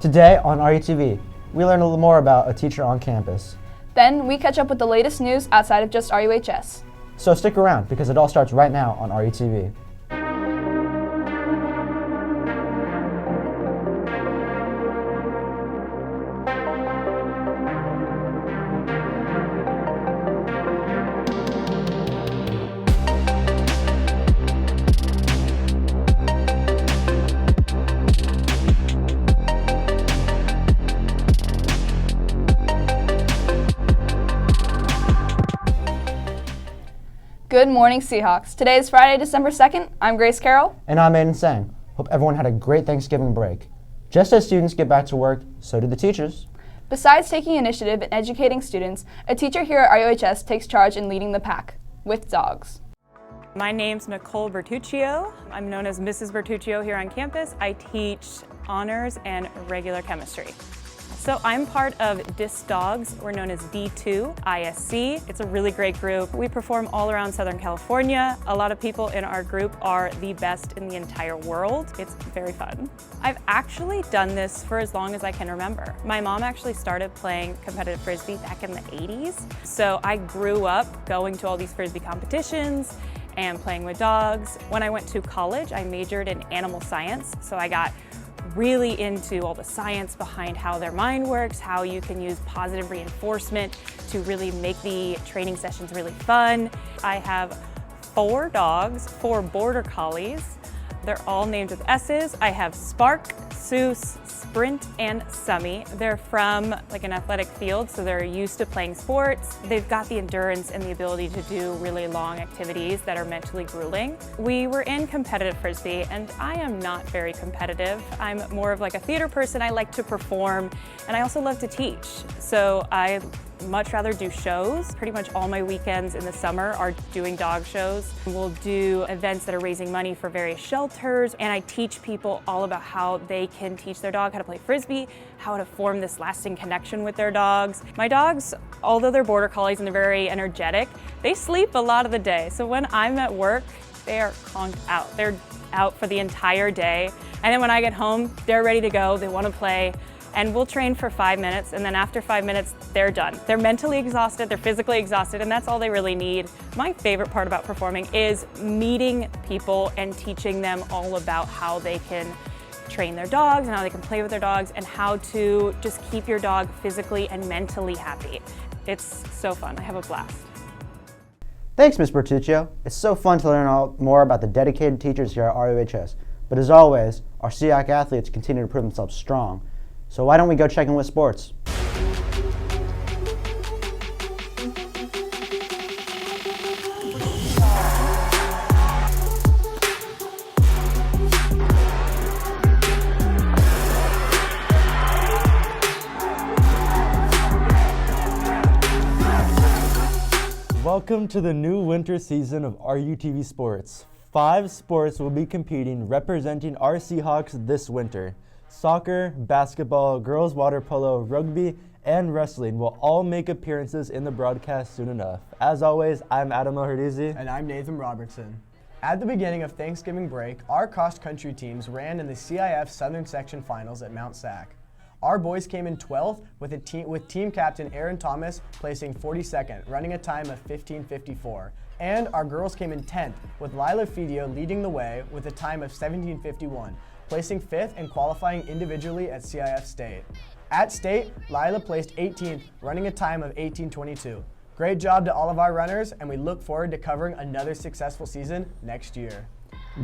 Today on RUTV, we learn a little more about a teacher on campus. Then we catch up with the latest news outside of just RUHS. So stick around because it all starts right now on RUTV. Good morning, Seahawks. Today is Friday, December 2nd. I'm Grace Carroll. And I'm Aiden Sang. Hope everyone had a great Thanksgiving break. Just as students get back to work, so do the teachers. Besides taking initiative in educating students, a teacher here at RUHS takes charge in leading the pack with dogs. My name's Nicole Bertuccio. I'm known as Mrs. Bertuccio here on campus. I teach honors and regular chemistry. So I'm part of DIS Dogs. We're known as D2 ISC. It's a really great group. We perform all around Southern California. A lot of people in our group are the best in the entire world. It's very fun. I've actually done this for as long as I can remember. My mom actually started playing competitive Frisbee back in the 80s. So I grew up going to all these Frisbee competitions and playing with dogs. When I went to college, I majored in animal science. So I got really into all the science behind how their mind works, how you can use positive reinforcement to really make the training sessions really fun. I have 4 dogs, 4 border collies. They're all named with S's. I have Spark, Seuss, Sprint, and Summy. They're from like an athletic field, so they're used to playing sports. They've got the endurance and the ability to do really long activities that are mentally grueling. We were in competitive Frisbee, and I am not very competitive. I'm more of like a theater person. I like to perform, and I also love to teach. So I much rather do shows. Pretty much all my weekends in the summer are doing dog shows. We'll do events that are raising money for various shelters, and I teach people all about how they can teach their dog how to play Frisbee, how to form this lasting connection with their dogs. My dogs, although they're border collies and they're very energetic, they sleep a lot of the day. So when I'm at work, they are conked out. They're out for the entire day. And then when I get home, they're ready to go. They want to play. And we'll train for 5 minutes, and then after 5 minutes, they're done. They're mentally exhausted, they're physically exhausted, and that's all they really need. My favorite part about performing is meeting people and teaching them all about how they can train their dogs and how they can play with their dogs and how to just keep your dog physically and mentally happy. It's so fun. I have a blast. Thanks, Ms. Bertuccio. It's so fun to learn more about the dedicated teachers here at RUHS. But as always, our SEAC athletes continue to prove themselves strong. So why don't we go check in with sports? Welcome to the new winter season of RUTV Sports. 5 sports will be competing representing our Seahawks this winter. Soccer, basketball, girls water polo, rugby, and wrestling will all make appearances in the broadcast soon enough. As always, I'm Adam Al-Hardizi. And I'm Nathan Robertson. At the beginning of Thanksgiving break, our cross-country teams ran in the CIF Southern Section Finals at Mount Sac. Our boys came in 12th with team captain Aaron Thomas placing 42nd, running a time of 15:54. And our girls came in 10th with Lila Fidio leading the way with a time of 17:51. Placing 5th and qualifying individually at CIF State. At State, Lila placed 18th, running a time of 18:22. Great job to all of our runners, and we look forward to covering another successful season next year.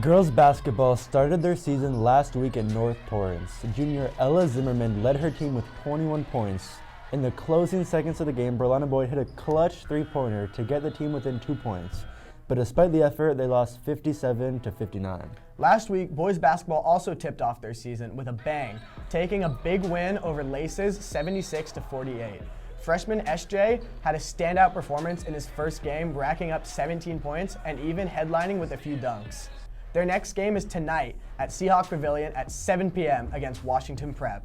Girls basketball started their season last week in North Torrance. Junior Ella Zimmerman led her team with 21 points. In the closing seconds of the game, Berlana Boyd hit a clutch 3-pointer to get the team within 2 points. But despite the effort, they lost 57-59. Last week, boys basketball also tipped off their season with a bang, taking a big win over Laces 76-48. Freshman SJ had a standout performance in his first game, racking up 17 points and even headlining with a few dunks. Their next game is tonight at Seahawk Pavilion at 7 p.m. against Washington Prep.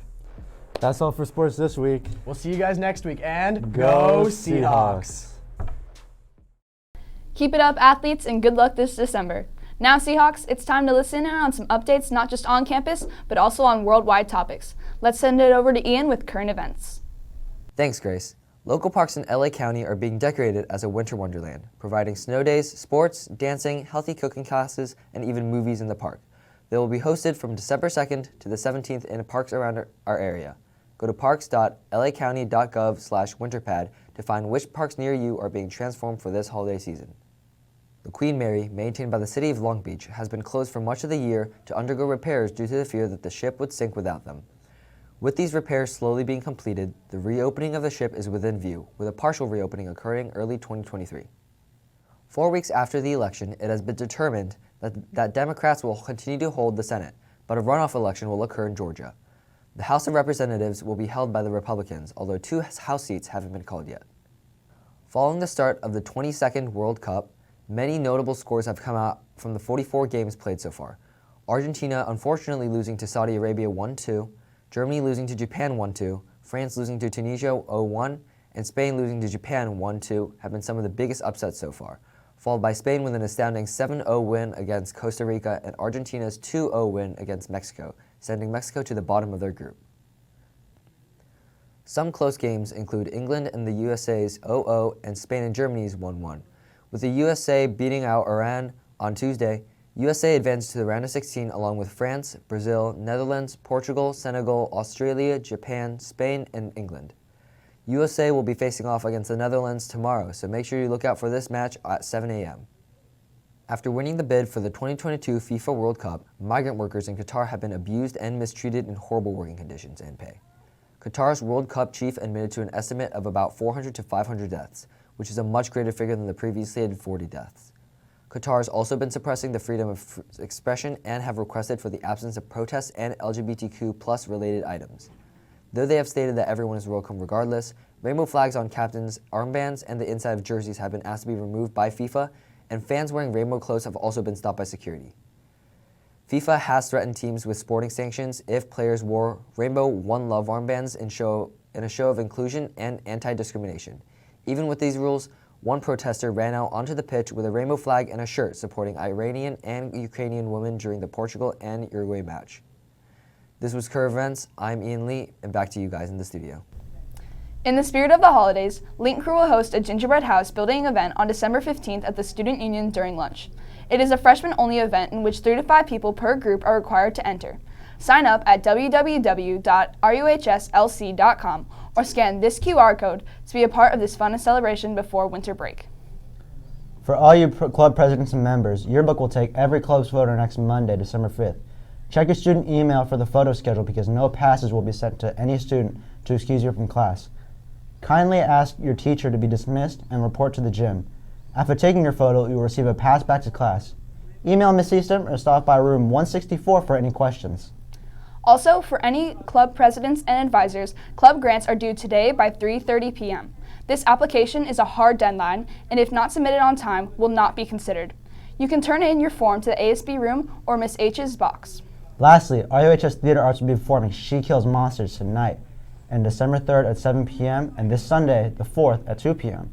That's all for sports this week. We'll see you guys next week, and Go Seahawks! Keep it up, athletes, and good luck this December. Now, Seahawks, it's time to listen in on some updates not just on campus, but also on worldwide topics. Let's send it over to Ian with current events. Thanks, Grace. Local parks in LA County are being decorated as a winter wonderland, providing snow days, sports, dancing, healthy cooking classes, and even movies in the park. They will be hosted from December 2nd to the 17th in parks around our area. Go to parks.lacounty.gov/winterpad to find which parks near you are being transformed for this holiday season. The Queen Mary, maintained by the city of Long Beach, has been closed for much of the year to undergo repairs due to the fear that the ship would sink without them. With these repairs slowly being completed, the reopening of the ship is within view, with a partial reopening occurring early 2023. 4 weeks after the election, it has been determined that Democrats will continue to hold the Senate, but a runoff election will occur in Georgia. The House of Representatives will be held by the Republicans, although 2 House seats haven't been called yet. Following the start of the 22nd World Cup, many notable scores have come out from the 44 games played so far. Argentina unfortunately losing to Saudi Arabia 1-2, Germany losing to Japan 1-2, France losing to Tunisia 0-1, and Spain losing to Japan 1-2 have been some of the biggest upsets so far, followed by Spain with an astounding 7-0 win against Costa Rica and Argentina's 2-0 win against Mexico, sending Mexico to the bottom of their group. Some close games include England and the USA's 0-0 and Spain and Germany's 1-1. With the USA beating out Iran on Tuesday, USA advanced to the round of 16 along with France, Brazil, Netherlands, Portugal, Senegal, Australia, Japan, Spain, and England. USA will be facing off against the Netherlands tomorrow, so make sure you look out for this match at 7 a.m. After winning the bid for the 2022 FIFA World Cup, migrant workers in Qatar have been abused and mistreated in horrible working conditions and pay. Qatar's World Cup chief admitted to an estimate of about 400 to 500 deaths, which is a much greater figure than the previously stated 40 deaths. Qatar has also been suppressing the freedom of expression and have requested for the absence of protests and LGBTQ+ related items. Though they have stated that everyone is welcome regardless, rainbow flags on captains' armbands and the inside of jerseys have been asked to be removed by FIFA, and fans wearing rainbow clothes have also been stopped by security. FIFA has threatened teams with sporting sanctions if players wore rainbow One Love armbands in a show of inclusion and anti-discrimination. Even with these rules, one protester ran out onto the pitch with a rainbow flag and a shirt supporting Iranian and Ukrainian women during the Portugal and Uruguay match. This was Current Events. I'm Ian Lee, and back to you guys in the studio. In the spirit of the holidays, Link Crew will host a gingerbread house building event on December 15th at the Student Union during lunch. It is a freshman-only event in which 3 to 5 people per group are required to enter. Sign up at www.ruhslc.com or scan this QR code to be a part of this fun celebration before winter break. For all you club presidents and members, Yearbook will take every club's photo next Monday, December 5th. Check your student email for the photo schedule because no passes will be sent to any student to excuse you from class. Kindly ask your teacher to be dismissed and report to the gym. After taking your photo, you will receive a pass back to class. Email Miss Easton or stop by room 164 for any questions. Also, for any club presidents and advisors, club grants are due today by 3:30 p.m. This application is a hard deadline, and if not submitted on time, will not be considered. You can turn in your form to the ASB room or Miss H's box. Lastly, RUHS Theater Arts will be performing She Kills Monsters tonight, and December 3rd at 7 p.m., and this Sunday, the 4th, at 2 p.m.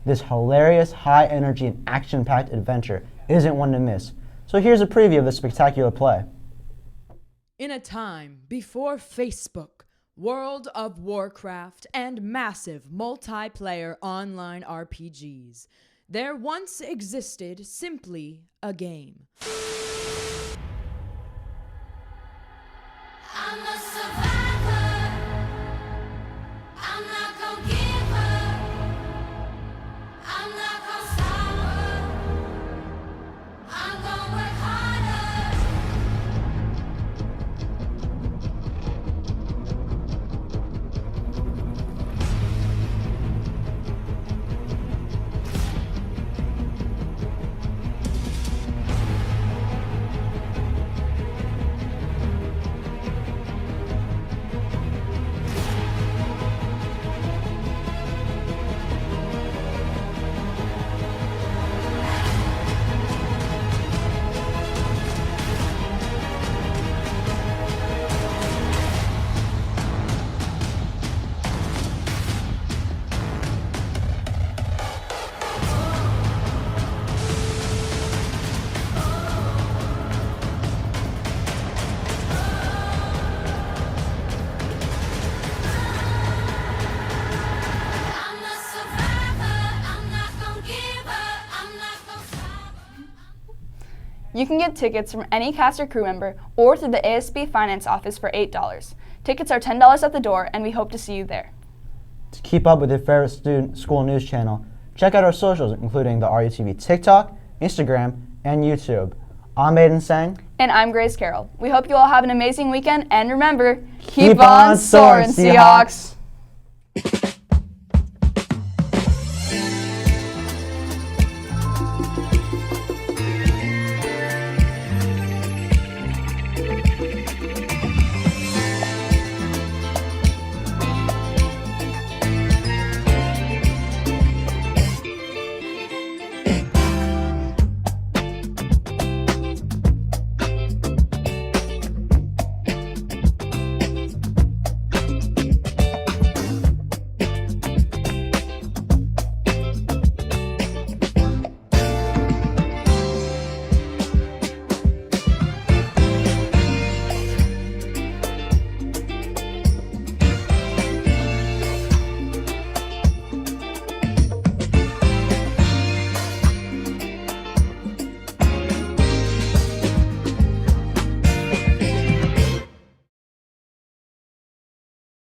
This hilarious, high-energy, and action-packed adventure isn't one to miss. So here's a preview of the spectacular play. In a time before Facebook, World of Warcraft, and massive multiplayer online RPGs, there once existed simply a game. I'm a survivor. I'm not gonna give up. I'm not gonna stop. I'm gonna work harder. You can get tickets from any cast or crew member or through the ASB Finance office for $8. Tickets are $10 at the door, and we hope to see you there. To keep up with your favorite student school news channel, check out our socials, including the RUTV TikTok, Instagram, and YouTube. I'm Aiden Sang. And I'm Grace Carroll. We hope you all have an amazing weekend, and remember, Keep on soaring, Seahawks!